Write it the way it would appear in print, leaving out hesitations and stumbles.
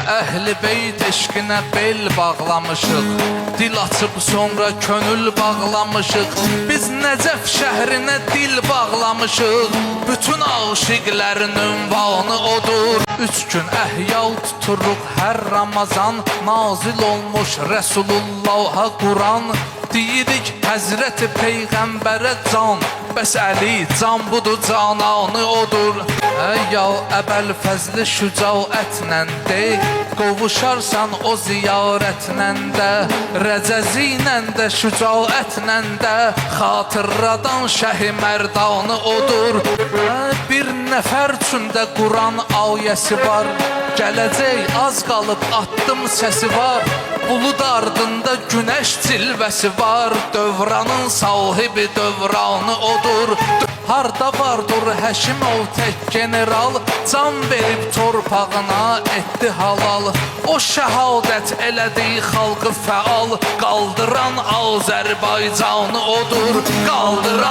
Əhli beyt eşqinə bel bağlamışıq, dil açıb sonra könül bağlamışıq. Biz Nəcəf şəhrinə dil bağlamışıq, bütün aşiqlərin ünvanı odur. 3 gün əhyal tuturuq hər Ramazan, nazil olmuş Rəsulullah'a Quran. Deyirik Həzrəti Peyğəmbərə can, bəs Əli can budur, cananı odur. Ya Əbəl Fəzli şücaətlə de, qovuşarsan o ziyarətlə də, rəcəzinlə də, şücaətlə də, xatırladan Şəhi Mərdanı odur. Bir nəfər üçün də Quran ayəsi var, gələcək az qalıb atdım səsi var. Bulud ardında günəş cilvəsi var, dövranın sahibi dövranı odur. Harda vardır Həşimov tək general, can verib torpağına etdi halal. O şəhadət elədi xalqı fəal, qaldıran Azərbaycanı odur, qaldıran